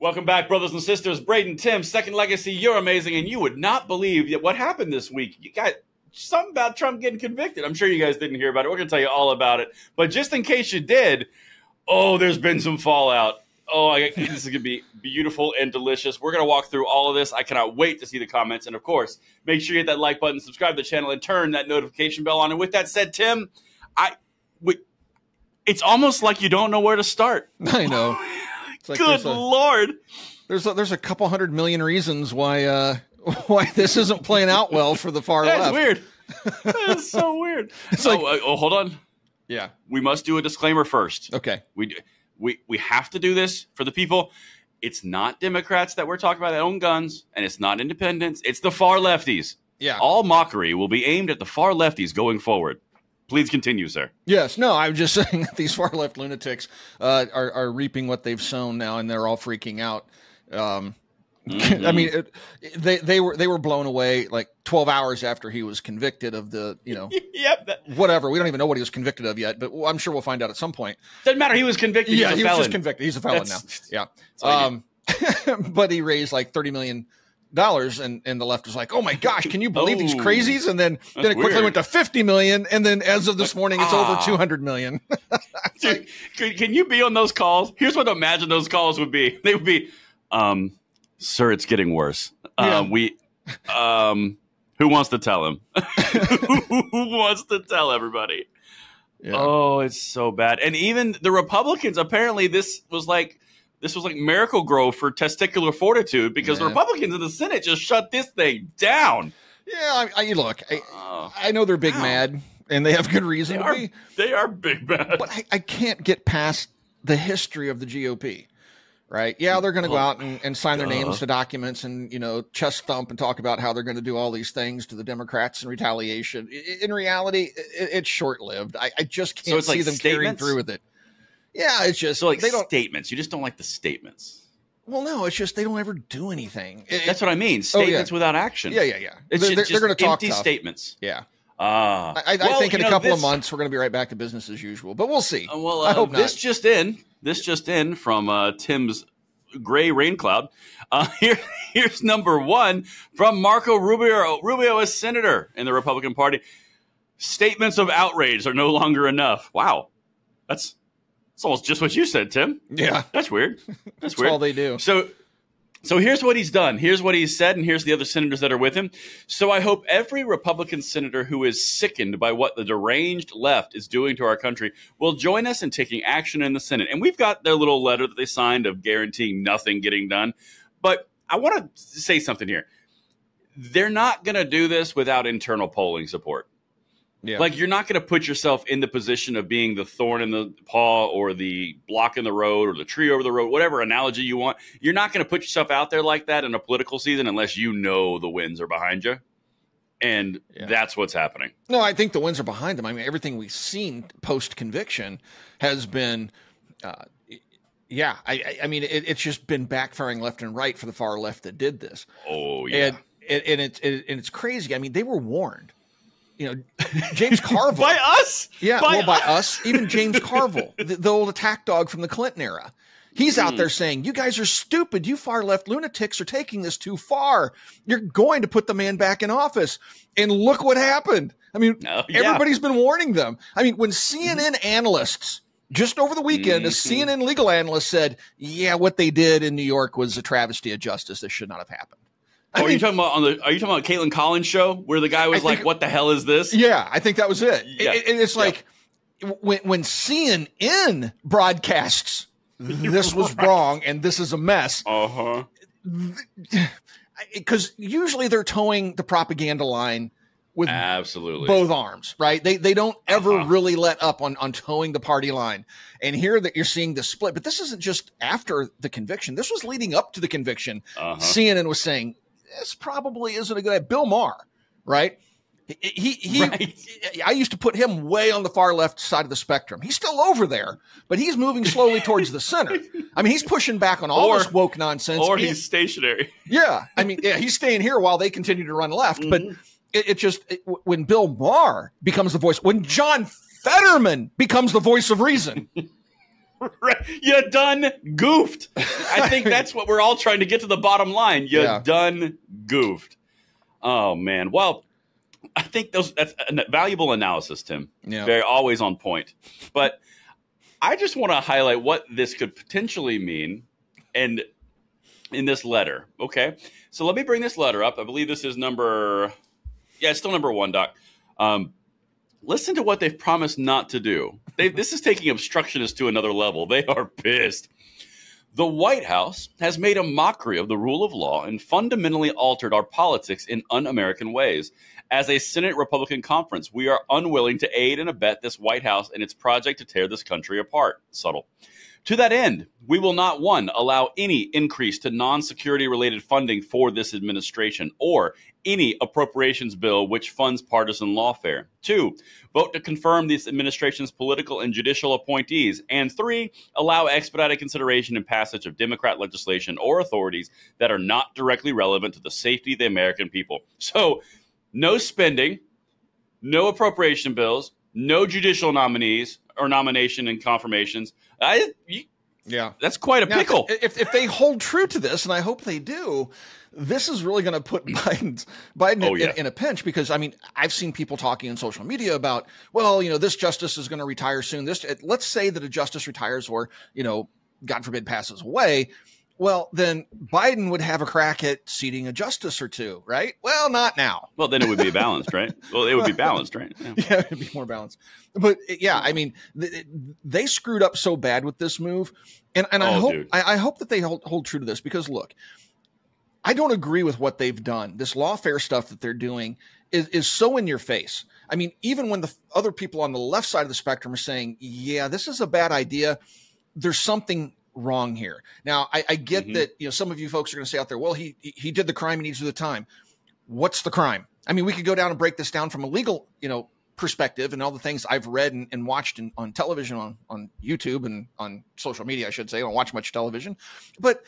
Welcome back, brothers and sisters. Braden, Tim, Second Legacy, you're amazing, and you would not believe what happened this week. You got something about Trump getting convicted. I'm sure you guys didn't hear about it. We're going to tell you all about it. But just in case you did, there's been some fallout. This is going to be beautiful and delicious. We're going to walk through all of this. I cannot wait to see the comments. And, of course, make sure you hit that like button, subscribe to the channel, and turn that notification bell on. And with that said, Tim, it's almost like you don't know where to start. I know. Like Good Lord. There's a couple 100 million reasons why this isn't playing out well for the far left. That's weird. That's so weird. Hold on. Yeah. We must do a disclaimer first. Okay. We have to do this for the people. It's not Democrats that we're talking about that own guns, and it's not independents. It's the far lefties. Yeah. All mockery will be aimed at the far lefties going forward. Please continue, sir. Yes. No, I'm just saying that these far left lunatics are reaping what they've sown now, and they're all freaking out. I mean, they were blown away like 12 hours after he was convicted of the, whatever. We don't even know what he was convicted of yet, but I'm sure we'll find out at some point. Doesn't matter. He was convicted. Yeah, he was just convicted. He's a felon now. Yeah. But he raised like $30 million. And the left was like, oh my gosh, can you believe these crazies? And then it quickly went to 50 million. And then as of this morning, it's over 200 million. Dude, can you be on those calls? Here's what I imagine those calls would be. They would be, sir, it's getting worse. Who wants to tell him? Who wants to tell everybody? Yeah. Oh, it's so bad. And even the Republicans, apparently this was like Miracle Grow for testicular fortitude because the Republicans in the Senate just shut this thing down. Yeah, I know they're big mad, and they have good reason to be. They are big mad. But I can't get past the history of the GOP, right? Yeah, they're going to go out and sign their names to documents and, chest thump and talk about how they're going to do all these things to the Democrats in retaliation. In reality, it's short-lived. I just can't see them carrying through with it. Yeah, it's just statements. You just don't like the statements. Well, no, it's just they don't ever do anything. That's what I mean. Statements without action. Yeah. They're going to talk empty statements. Yeah. I think in a couple of months we're going to be right back to business as usual, but we'll see. I hope this just in from Tim's gray rain cloud. Here's number one from Marco Rubio. Rubio is senator in the Republican Party. Statements of outrage are no longer enough. Wow, It's almost just what you said, Tim. Yeah. That's weird. That's weird. all they do. So here's what he's done. Here's what he's said, and here's the other senators that are with him. So I hope every Republican senator who is sickened by what the deranged left is doing to our country will join us in taking action in the Senate. And we've got their little letter that they signed of guaranteeing nothing getting done. But I want to say something here. They're not going to do this without internal polling support. Yeah. Like, you're not going to put yourself in the position of being the thorn in the paw or the block in the road or the tree over the road, whatever analogy you want. You're not going to put yourself out there like that in a political season unless you know the winds are behind you. And that's what's happening. No, I think the winds are behind them. I mean, everything we've seen post-conviction has been I mean, it's just been backfiring left and right for the far left that did this. Oh, yeah. And it's crazy. I mean, they were warned. James Carville. By us? Yeah, by us. Even James Carville, the old attack dog from the Clinton era. He's out there saying, you guys are stupid. You far left lunatics are taking this too far. You're going to put the man back in office. And look what happened. I mean, everybody's been warning them. I mean, when CNN analysts just over the weekend, a CNN legal analyst said, what they did in New York was a travesty of justice. This should not have happened. Are you talking about Caitlin Collins' show where the guy was like, "What the hell is this?" Yeah, I think that was it. Yeah. It's like when CNN broadcasts, this was wrong and this is a mess. Because usually they're towing the propaganda line with both arms, right? They don't ever really let up on towing the party line. And here that you're seeing the split, but this isn't just after the conviction. This was leading up to the conviction. CNN was saying, this probably isn't a good idea. Bill Maher, right? I used to put him way on the far left side of the spectrum. He's still over there, but he's moving slowly towards the center. I mean, he's pushing back on all this woke nonsense. Or he's stationary. Yeah. I mean, he's staying here while they continue to run left. But when Bill Maher becomes the voice, when John Fetterman becomes the voice of reason, Right. You done goofed. I think that's what we're all trying to get to the bottom line. You done goofed. Oh, man. Well, I think that's a valuable analysis, Tim. Yeah. Very always on point. But I just want to highlight what this could potentially mean and in this letter. Okay. So let me bring this letter up. I believe this is it's still number 1, Doc. Listen to what they've promised not to do. This is taking obstructionists to another level. They are pissed. The White House has made a mockery of the rule of law and fundamentally altered our politics in un-American ways. As a Senate Republican conference, we are unwilling to aid and abet this White House in its project to tear this country apart. Subtle. To that end, we will not, 1, allow any increase to non-security related funding for this administration or any appropriations bill which funds partisan lawfare. 2, vote to confirm this administration's political and judicial appointees. And 3, allow expedited consideration and passage of Democrat legislation or authorities that are not directly relevant to the safety of the American people. So, no spending, no appropriation bills, no judicial nominees or nomination and confirmations. That's quite a pickle. If they hold true to this, and I hope they do, this is really going to put Biden in a pinch, because, I mean, I've seen people talking on social media about, well, this justice is going to retire soon. Let's say that a justice retires or, God forbid, passes away. Well, then Biden would have a crack at seating a justice or two, right? Well, not now. Well, then it would be balanced, right? Well, it would be balanced, right? Yeah, it'd be more balanced. But yeah, I mean, they screwed up so bad with this move, and I hope that they hold true to this, because look, I don't agree with what they've done. This lawfare stuff that they're doing is so in your face. I mean, even when the other people on the left side of the spectrum are saying, yeah, this is a bad idea, there's something wrong here. Now, I get that, some of you folks are going to say out there, well, he did the crime, he needs to do the time. What's the crime? I mean, we could go down and break this down from a legal, perspective, and all the things I've read and watched on television, on YouTube and on social media, I should say. I don't watch much television. But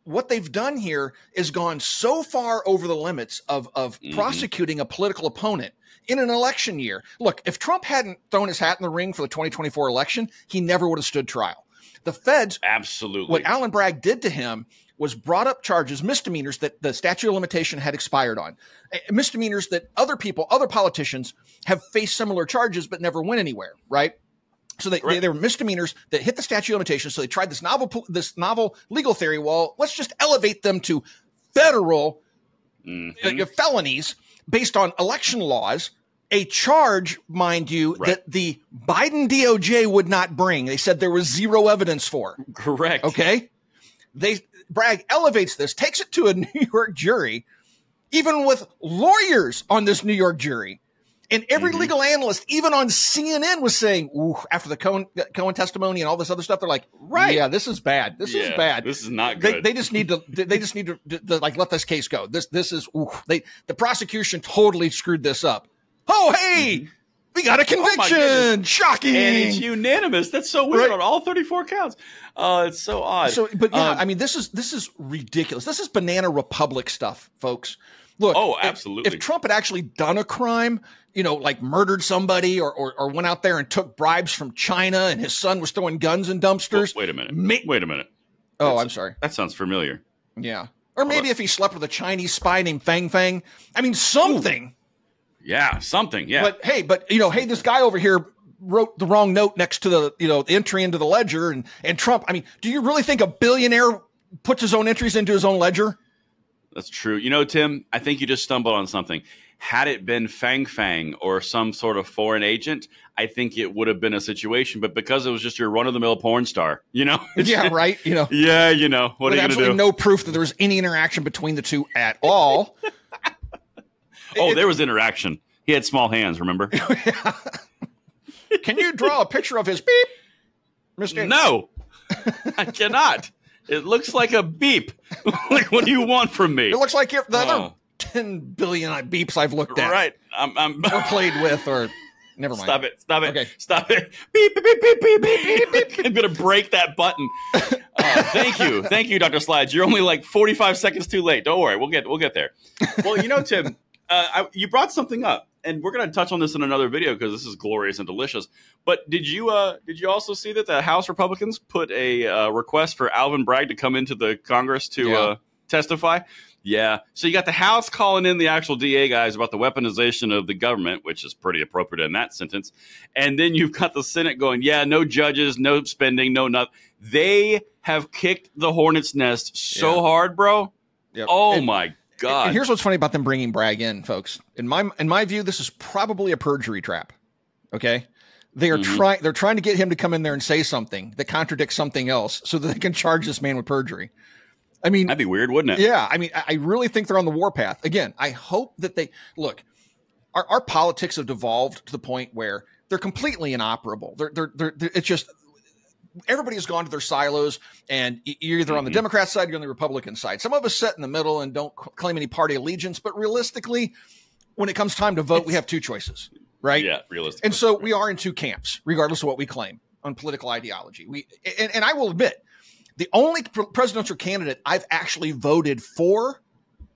what they've done here is gone so far over the limits of prosecuting a political opponent in an election year. Look, if Trump hadn't thrown his hat in the ring for the 2024 election, he never would have stood trial. The feds, absolutely, what Alan Bragg did to him was brought up charges, misdemeanors that the statute of limitation had expired on, misdemeanors that other politicians have faced similar charges but never went anywhere, right? So they were misdemeanors that hit the statute of limitations. So they tried this novel legal theory. Well, let's just elevate them to federal felonies based on election laws. A charge, mind you, that the Biden DOJ would not bring. They said there was zero evidence for. Correct. Okay. Bragg elevates this, takes it to a New York jury, even with lawyers on this New York jury. And every legal analyst, even on CNN, was saying, ooh, after the Cohen testimony and all this other stuff, they're like, yeah, this is bad. This is bad. This is not good. They just need to like, let this case go. This is, the prosecution totally screwed this up. Oh, hey, we got a conviction. Shocking. And it's unanimous. That's so weird on all 34 counts. It's so odd. But I mean, this is ridiculous. This is banana republic stuff, folks. Look, absolutely. If Trump had actually done a crime, like murdered somebody or went out there and took bribes from China and his son was throwing guns in dumpsters. Wait a minute. Oh, I'm sorry. That sounds familiar. Yeah. Or maybe if he slept with a Chinese spy named Fang Fang. I mean, something. Ooh. Yeah, something. Yeah. But hey, this guy over here wrote the wrong note next to the entry into the ledger, and Trump. I mean, do you really think a billionaire puts his own entries into his own ledger? That's true. Tim, I think you just stumbled on something. Had it been Fang Fang or some sort of foreign agent, I think it would have been a situation. But because it was just your run-of-the-mill porn star, Yeah, right. Yeah, what are you going to do? No proof that there was any interaction between the two at all. There was interaction. He had small hands, remember? Can you draw a picture of his beep, Mr. No, I cannot. It looks like a beep. Like, what do you want from me? It looks like the other 10 billion beeps I've looked at. Right. Or played with, or never mind. Stop it. Okay. Stop it. Beep, beep, beep, beep, beep, beep, beep. I'm going to break that button. Thank you. Thank you, Dr. Slides. You're only like 45 seconds too late. Don't worry. We'll get there. Well, Tim, you brought something up. and we're going to touch on this in another video because this is glorious and delicious. But did you also see that the House Republicans put a request for Alvin Bragg to come into the Congress to testify? Yeah. So you got the House calling in the actual DA guys about the weaponization of the government, which is pretty appropriate in that sentence. And then you've got the Senate going, yeah, no judges, no spending, no nothing. They have kicked the hornet's nest so hard, bro. Yep. Oh, my God. And here's what's funny about them bringing Bragg in, folks. In my view, this is probably a perjury trap. Okay. They are they're trying to get him to come in there and say something that contradicts something else so that they can charge this man with perjury. I mean, that'd be weird, wouldn't it? Yeah. I mean, I really think they're on the warpath. Again, I hope that they look, our politics have devolved to the point where they're completely inoperable. It's just, everybody has gone to their silos, and you're either on the Democrat side or you're on the Republican side. Some of us sit in the middle and don't claim any party allegiance, but realistically, when it comes time to vote, we have two choices, right? Yeah, realistically. And so we are in two camps, regardless of what we claim on political ideology. And I will admit, the only presidential candidate I've actually voted for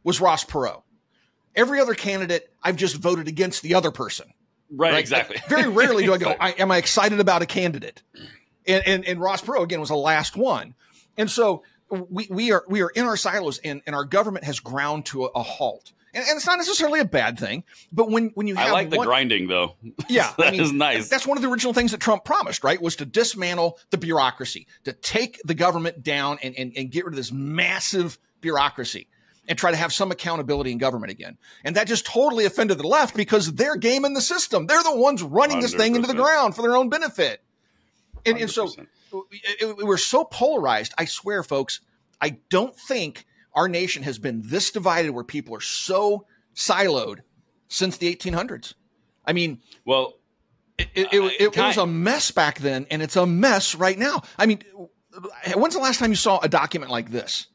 was Ross Perot. Every other candidate, I've just voted against the other person. Right? Exactly. Very rarely do I go, am I excited about a candidate? And Ross Perot, again, was the last one. And so we are in our silos, and our government has ground to a halt. And it's not necessarily a bad thing, but when you have, I like the grinding, though. Yeah, that is nice. That's one of the original things that Trump promised, right? Was to dismantle the bureaucracy, to take the government down and get rid of this massive bureaucracy and try to have some accountability in government again. And that just totally offended the left because they're gaming the system. They're the ones running this thing into the ground for their own benefit. And so we're so polarized. I swear, folks, I don't think our nation has been this divided where people are so siloed since the 1800s. I mean, well, it was a mess back then, and it's a mess right now. I mean, when's the last time you saw a document like this?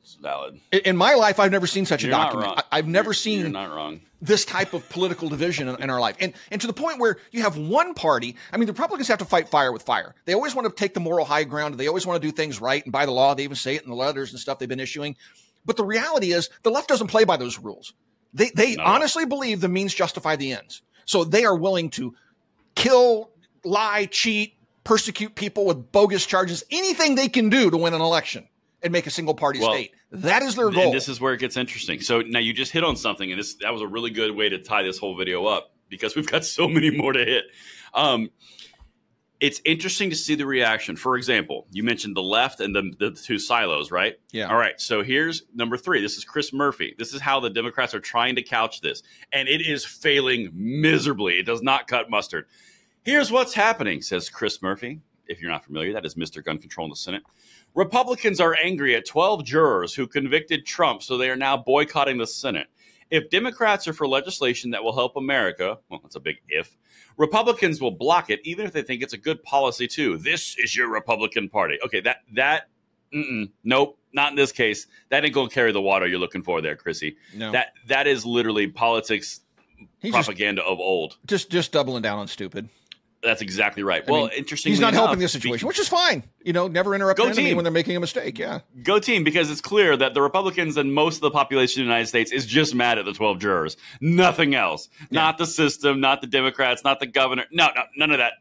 It's valid. In my life, I've never seen such a document. I've never seen you're not wrong. This type of political division in our life. And to the point where you have one party. I mean, the Republicans have to fight fire with fire. They always want to take the moral high ground. They always want to do things right and by the law. They even say it in the letters and stuff they've been issuing. But the reality is the left doesn't play by those rules. They honestly believe the means justify the ends. So they are willing to kill, lie, cheat, persecute people with bogus charges, anything they can do to win an election and make a single party state. That is their goal. And this is where it gets interesting. So now you just hit on something, and that was a really good way to tie this whole video up because we've got so many more to hit. It's interesting to see the reaction. For example, you mentioned the left and the two silos, right? Yeah. All right. So here's number 3. This is Chris Murphy. This is how the Democrats are trying to couch this, and it is failing miserably. It does not cut mustard. Here's what's happening, says Chris Murphy. If you're not familiar, that is Mr. Gun Control in the Senate. Republicans are angry at 12 jurors who convicted Trump, so they are now boycotting the Senate. If Democrats are for legislation that will help America, well, that's a big if, Republicans will block it, even if they think it's a good policy, too. This is your Republican Party. Okay, nope, not in this case. That ain't going to carry the water you're looking for there, Chrissy. No. That is literally politics propaganda of old. Just doubling down on stupid. That's exactly right. I mean, interestingly he's not enough, helping this situation, which is fine. Never interrupt an enemy when they're making a mistake. Yeah. Go team, because it's clear that the Republicans and most of the population of the United States is just mad at the 12 jurors. Nothing else. Yeah. Not the system, not the Democrats, not the governor. No, none of that.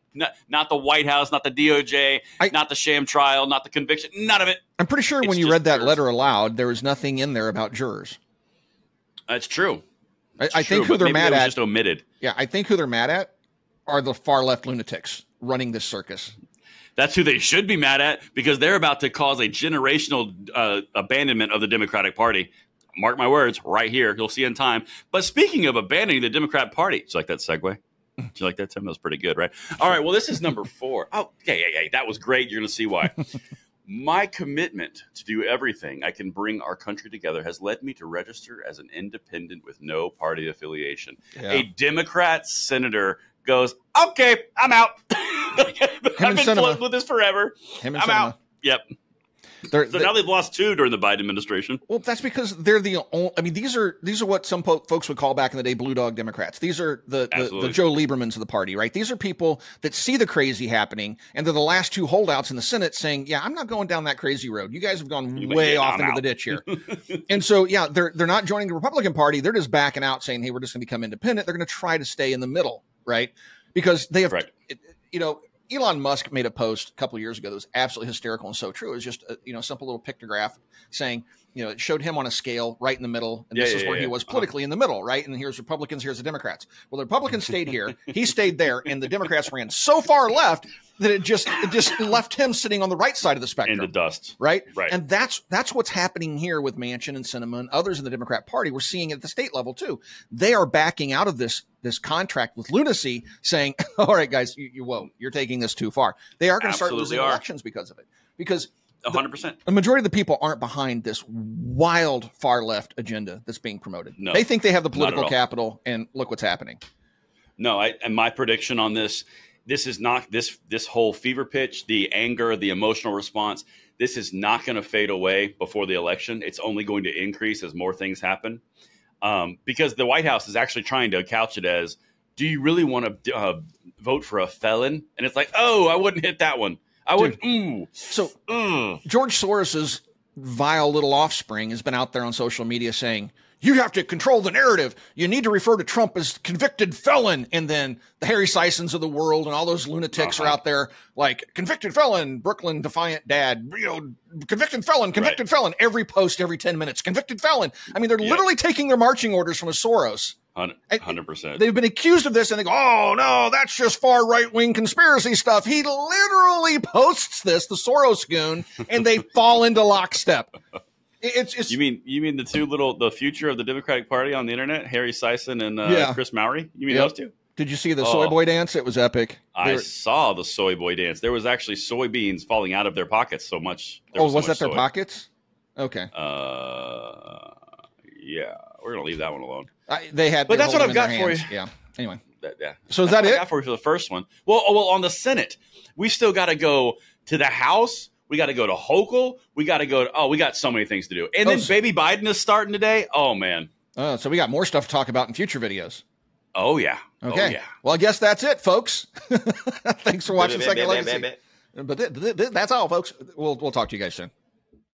Not the White House, not the DOJ, not the sham trial, not the conviction. None of it. I'm pretty sure when you read that letter aloud, there was nothing in there about jurors. That's true. I think who they're mad at. Just omitted. Yeah, I think who they're mad at are the far left lunatics running this circus. That's who they should be mad at, because they're about to cause a generational abandonment of the Democratic Party. Mark my words, right here. You'll see in time. But speaking of abandoning the Democrat Party, did you like that segue? Did you like that, Tim? That was pretty good, right? All right, well, this is number 4. Oh, yeah, that was great. You're going to see why. My commitment to do everything I can bring our country together has led me to register as an independent with no party affiliation. Yeah. A Democrat senator goes, okay, I'm out. I've been floating with this forever. I'm out. Yep. So now they've lost 2 during the Biden administration. Well, that's because they're the only. I mean, these are what some folks would call back in the day blue dog Democrats. These are the Joe Liebermans of the party, right? These are people that see the crazy happening, and they're the last 2 holdouts in the Senate saying, "Yeah, I'm not going down that crazy road. You guys have gone way off into the ditch here." And so, yeah, they're not joining the Republican Party. They're just backing out, saying, "Hey, we're just going to become independent." They're going to try to stay in the middle, right? Because they have, Elon Musk made a post a couple of years ago that was absolutely hysterical and so true. It was just a simple little pictograph saying, it showed him on a scale right in the middle, and this is where he was politically in the middle, right? And here's Republicans, here's the Democrats. Well, the Republicans stayed here, he stayed there, and the Democrats ran so far left that it just left him sitting on the right side of the spectrum. In the dust. Right? And that's what's happening here with Manchin and Sinema and others in the Democrat Party. We're seeing it at the state level too. They are backing out of this contract with lunacy, saying, all right, guys, you're taking this too far. They are going to start losing elections because of it. Because 100%. The majority of the people aren't behind this wild far left agenda that's being promoted. No, they think they have the political capital, and look what's happening. No, and my prediction on this is not this whole fever pitch, the anger, the emotional response. This is not going to fade away before the election. It's only going to increase as more things happen, because the White House is actually trying to couch it as, do you really want to vote for a felon? And it's like, oh, I wouldn't hit that one. I would. So George Soros's vile little offspring has been out there on social media saying, you have to control the narrative. You need to refer to Trump as convicted felon. And then the Harry Sisons of the world and all those lunatics are out there like, convicted felon, Brooklyn defiant dad, convicted felon, every post, every 10 minutes, convicted felon. I mean, they're literally taking their marching orders from a Soros. 100%. They've been accused of this, and they go, oh, no, that's just far right-wing conspiracy stuff. He literally posts this, the Soros goon, and they fall into lockstep. It's You mean the future of the Democratic Party on the internet, Harry Sison and Chris Mowry? You mean those two? Did you see the soy boy dance? It was epic. I saw the soy boy dance. There was actually soybeans falling out of their pockets so much. Was that their pockets? Okay. Yeah, we're going to leave that one alone. They had, but that's what I've got for you. Yeah. Anyway. So is that it? I got for you for the first one. Well, on the Senate, we still got to go to the House. We got to go to Hochul. We got to go. We got so many things to do. And then baby Biden is starting today. Oh man. So we got more stuff to talk about in future videos. Oh yeah. Okay. Oh, yeah. Well, I guess that's it, folks. Thanks for watching Second Legacy. But that's all, folks. We'll talk to you guys soon.